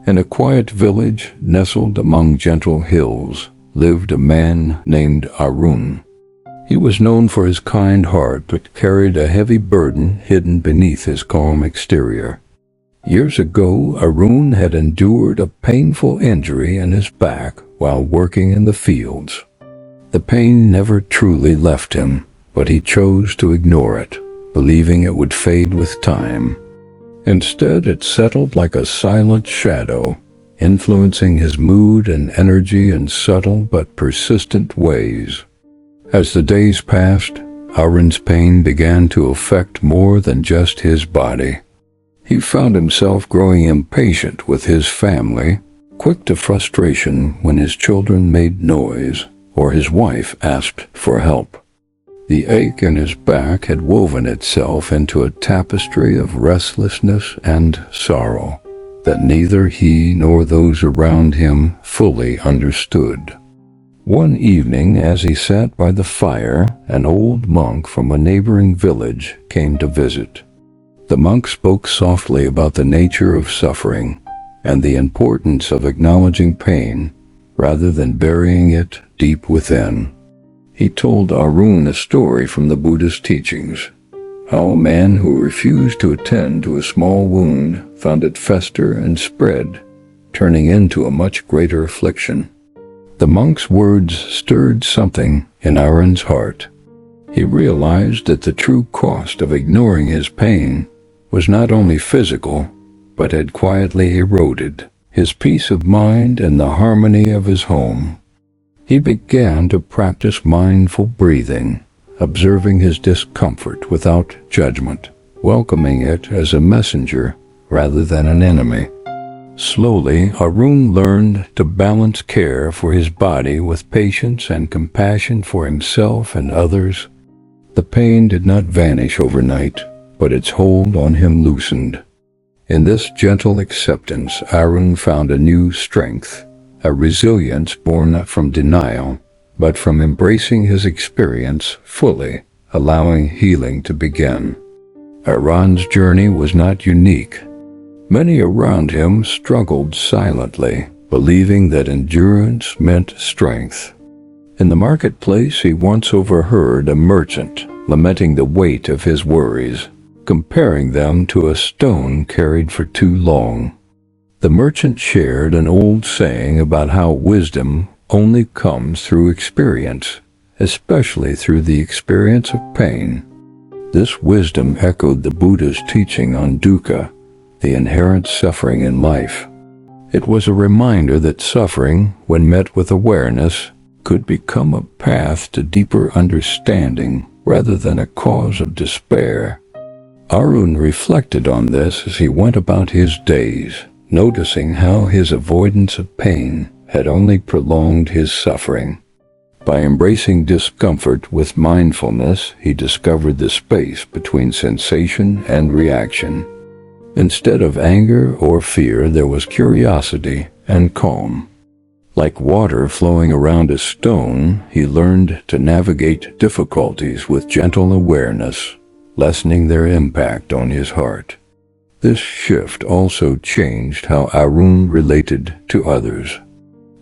In a quiet village nestled among gentle hills lived a man named Arun. He was known for his kind heart, but carried a heavy burden hidden beneath his calm exterior. Years ago, Arun had endured a painful injury in his back while working in the fields. The pain never truly left him, but he chose to ignore it, believing it would fade with time. Instead, it settled like a silent shadow, influencing his mood and energy in subtle but persistent ways. As the days passed, Arun's pain began to affect more than just his body. He found himself growing impatient with his family, quick to frustration when his children made noise or his wife asked for help. The ache in his back had woven itself into a tapestry of restlessness and sorrow that neither he nor those around him fully understood. One evening, as he sat by the fire, an old monk from a neighboring village came to visit. The monk spoke softly about the nature of suffering and the importance of acknowledging pain rather than burying it deep within. He told Arun a story from the Buddhist teachings, how a man who refused to attend to a small wound found it fester and spread, turning into a much greater affliction. The monk's words stirred something in Arun's heart. He realized that the true cost of ignoring his pain was not only physical, but had quietly eroded his peace of mind and the harmony of his home. He began to practice mindful breathing, observing his discomfort without judgment, welcoming it as a messenger rather than an enemy. Slowly, Arun learned to balance care for his body with patience and compassion for himself and others. The pain did not vanish overnight, but its hold on him loosened. In this gentle acceptance, Arun found a new strength, a resilience born not from denial, but from embracing his experience fully, allowing healing to begin. Arun's journey was not unique. Many around him struggled silently, believing that endurance meant strength. In the marketplace, he once overheard a merchant lamenting the weight of his worries, comparing them to a stone carried for too long. The merchant shared an old saying about how wisdom only comes through experience, especially through the experience of pain. This wisdom echoed the Buddha's teaching on dukkha, the inherent suffering in life. It was a reminder that suffering, when met with awareness, could become a path to deeper understanding rather than a cause of despair. Arun reflected on this as he went about his days, noticing how his avoidance of pain had only prolonged his suffering. By embracing discomfort with mindfulness, he discovered the space between sensation and reaction. Instead of anger or fear, there was curiosity and calm. Like water flowing around a stone, he learned to navigate difficulties with gentle awareness, lessening their impact on his heart. This shift also changed how Arun related to others.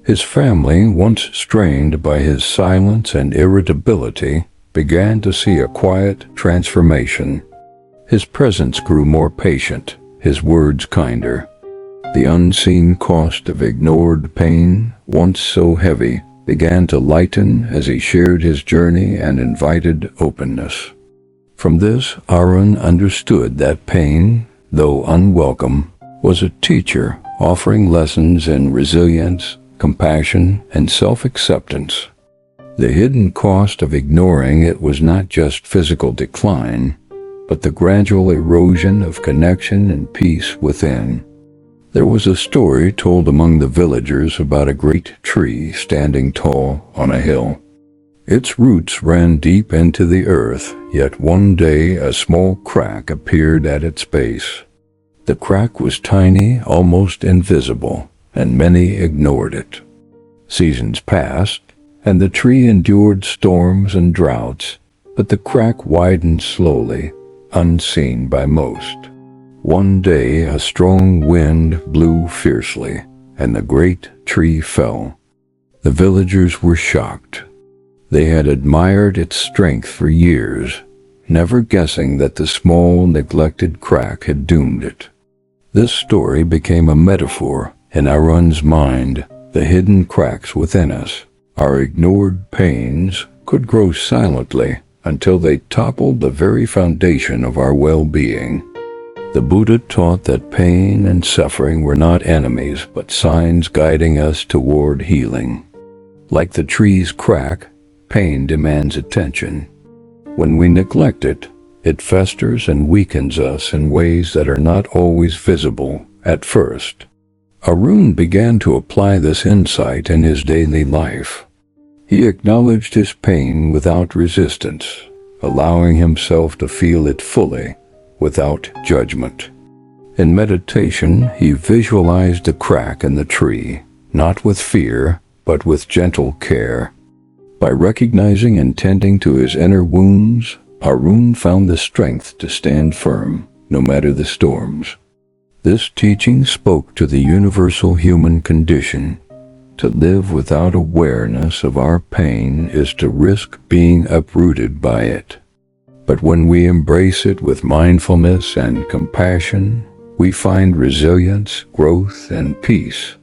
His family, once strained by his silence and irritability, began to see a quiet transformation. His presence grew more patient, his words kinder. The unseen cost of ignored pain, once so heavy, began to lighten as he shared his journey and invited openness. From this, Arun understood that pain, though unwelcome, was a teacher offering lessons in resilience, compassion, and self-acceptance. The hidden cost of ignoring it was not just physical decline, but the gradual erosion of connection and peace within. There was a story told among the villagers about a great tree standing tall on a hill. Its roots ran deep into the earth, yet one day a small crack appeared at its base. The crack was tiny, almost invisible, and many ignored it. Seasons passed, and the tree endured storms and droughts, but the crack widened slowly, unseen by most. One day a strong wind blew fiercely, and the great tree fell. The villagers were shocked. They had admired its strength for years, never guessing that the small, neglected crack had doomed it. This story became a metaphor in Arun's mind. The hidden cracks within us, our ignored pains, could grow silently until they toppled the very foundation of our well-being. The Buddha taught that pain and suffering were not enemies, but signs guiding us toward healing. Like the tree's crack, pain demands attention. When we neglect it, it festers and weakens us in ways that are not always visible at first. Arun began to apply this insight in his daily life. He acknowledged his pain without resistance, allowing himself to feel it fully, without judgment. In meditation, he visualized the crack in the tree, not with fear, but with gentle care. By recognizing and tending to his inner wounds, Arun found the strength to stand firm, no matter the storms. This teaching spoke to the universal human condition. To live without awareness of our pain is to risk being uprooted by it. But when we embrace it with mindfulness and compassion, we find resilience, growth, and peace.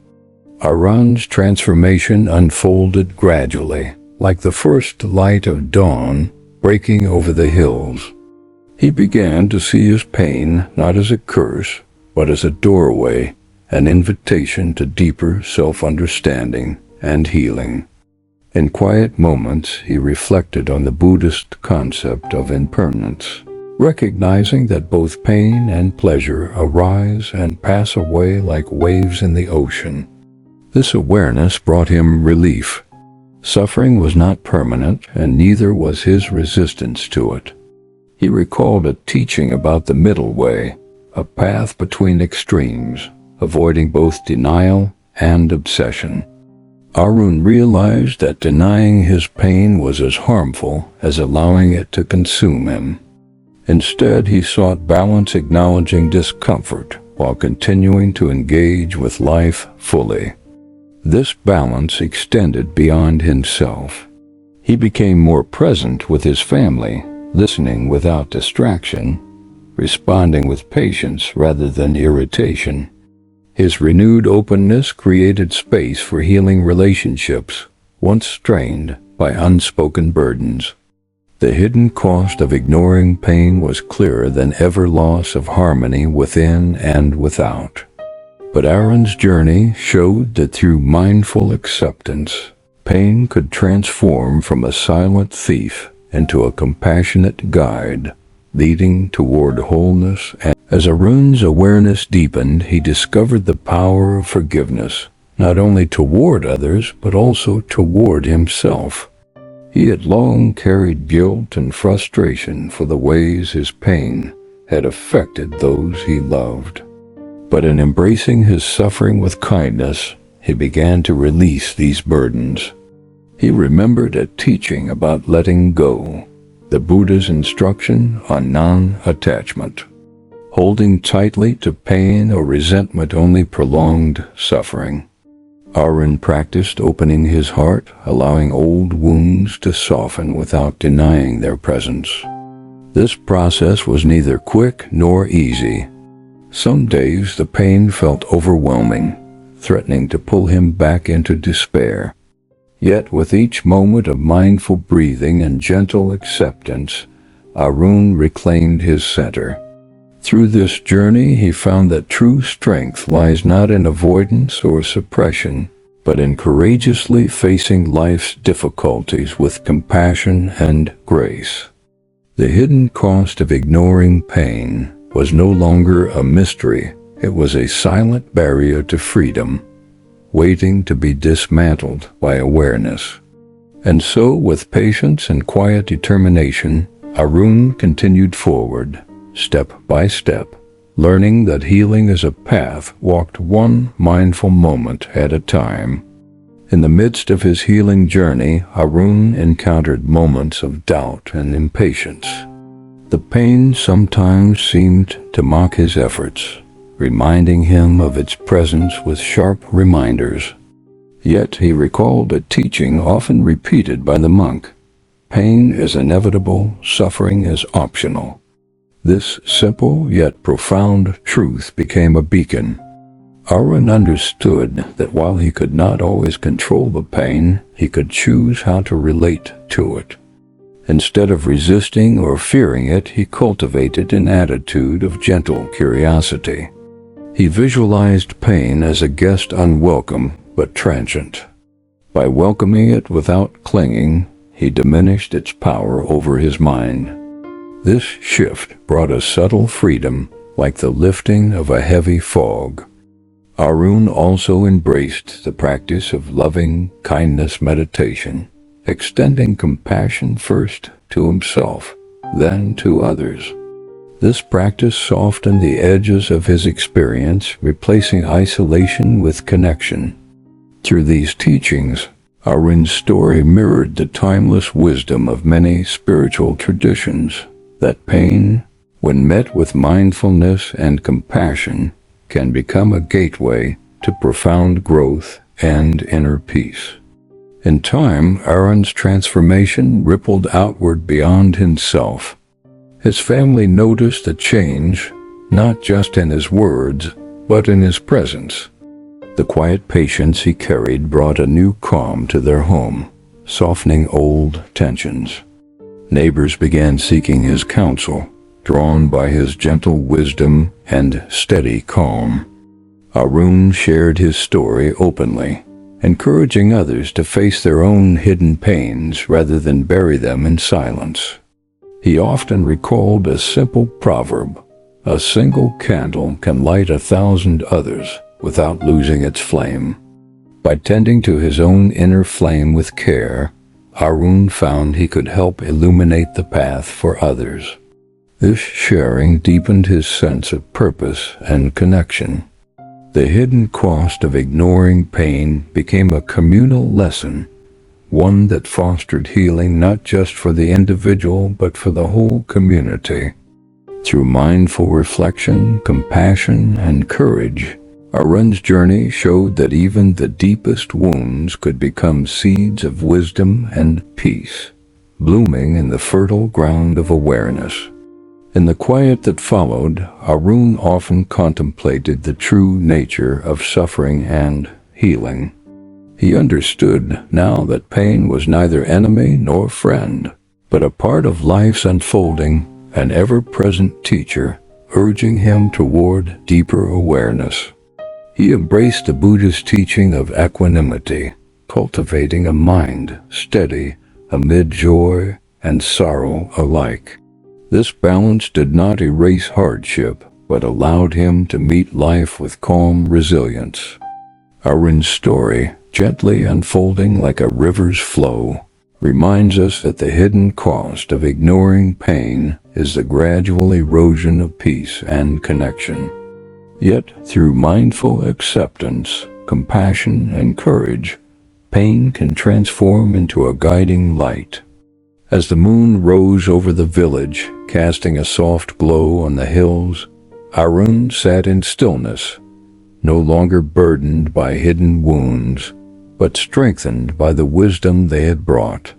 Arun's transformation unfolded gradually, like the first light of dawn breaking over the hills. He began to see his pain not as a curse, but as a doorway, an invitation to deeper self-understanding and healing. In quiet moments, he reflected on the Buddhist concept of impermanence, recognizing that both pain and pleasure arise and pass away like waves in the ocean. This awareness brought him relief. Suffering was not permanent, and neither was his resistance to it. He recalled a teaching about the middle way, a path between extremes, avoiding both denial and obsession. Arun realized that denying his pain was as harmful as allowing it to consume him. Instead, he sought balance, acknowledging discomfort while continuing to engage with life fully. This balance extended beyond himself. He became more present with his family, listening without distraction, responding with patience rather than irritation. His renewed openness created space for healing relationships, once strained by unspoken burdens. The hidden cost of ignoring pain was clearer than ever: loss of harmony within and without. But Arun's journey showed that through mindful acceptance, pain could transform from a silent thief into a compassionate guide, leading toward wholeness. And as Arun's awareness deepened, he discovered the power of forgiveness, not only toward others, but also toward himself. He had long carried guilt and frustration for the ways his pain had affected those he loved. But in embracing his suffering with kindness, he began to release these burdens. He remembered a teaching about letting go, the Buddha's instruction on non-attachment. Holding tightly to pain or resentment only prolonged suffering. Arun practiced opening his heart, allowing old wounds to soften without denying their presence. This process was neither quick nor easy. Some days the pain felt overwhelming, threatening to pull him back into despair. Yet with each moment of mindful breathing and gentle acceptance, Arun reclaimed his center. Through this journey, he found that true strength lies not in avoidance or suppression, but in courageously facing life's difficulties with compassion and grace. The hidden cost of ignoring pain was no longer a mystery. It was a silent barrier to freedom, waiting to be dismantled by awareness. And so, with patience and quiet determination, Arun continued forward, step by step, learning that healing is a path walked one mindful moment at a time. In the midst of his healing journey, Arun encountered moments of doubt and impatience. The pain sometimes seemed to mock his efforts, reminding him of its presence with sharp reminders. Yet he recalled a teaching often repeated by the monk: pain is inevitable, suffering is optional. This simple yet profound truth became a beacon. Arun understood that while he could not always control the pain, he could choose how to relate to it. Instead of resisting or fearing it, he cultivated an attitude of gentle curiosity. He visualized pain as a guest unwelcome but transient. By welcoming it without clinging, he diminished its power over his mind. This shift brought a subtle freedom, like the lifting of a heavy fog. Arun also embraced the practice of loving kindness meditation, extending compassion first to himself, then to others. This practice softened the edges of his experience, replacing isolation with connection. Through these teachings, Arun's story mirrored the timeless wisdom of many spiritual traditions, that pain, when met with mindfulness and compassion, can become a gateway to profound growth and inner peace. In time, Arun's transformation rippled outward beyond himself. His family noticed a change, not just in his words, but in his presence. The quiet patience he carried brought a new calm to their home, softening old tensions. Neighbors began seeking his counsel, drawn by his gentle wisdom and steady calm. Arun shared his story openly, encouraging others to face their own hidden pains rather than bury them in silence. He often recalled a simple proverb: a single candle can light 1,000 others without losing its flame. By tending to his own inner flame with care, Arun found he could help illuminate the path for others. This sharing deepened his sense of purpose and connection. The hidden cost of ignoring pain became a communal lesson, one that fostered healing not just for the individual but for the whole community. Through mindful reflection, compassion, and courage, Arun's journey showed that even the deepest wounds could become seeds of wisdom and peace, blooming in the fertile ground of awareness. In the quiet that followed, Arun often contemplated the true nature of suffering and healing. He understood now that pain was neither enemy nor friend, but a part of life's unfolding, an ever-present teacher, urging him toward deeper awareness. He embraced the Buddhist teaching of equanimity, cultivating a mind steady amid joy and sorrow alike. This balance did not erase hardship, but allowed him to meet life with calm resilience. Arun's story, gently unfolding like a river's flow, reminds us that the hidden cost of ignoring pain is the gradual erosion of peace and connection. Yet, through mindful acceptance, compassion, and courage, pain can transform into a guiding light. As the moon rose over the village, casting a soft glow on the hills, Arun sat in stillness, no longer burdened by hidden wounds, but strengthened by the wisdom they had brought.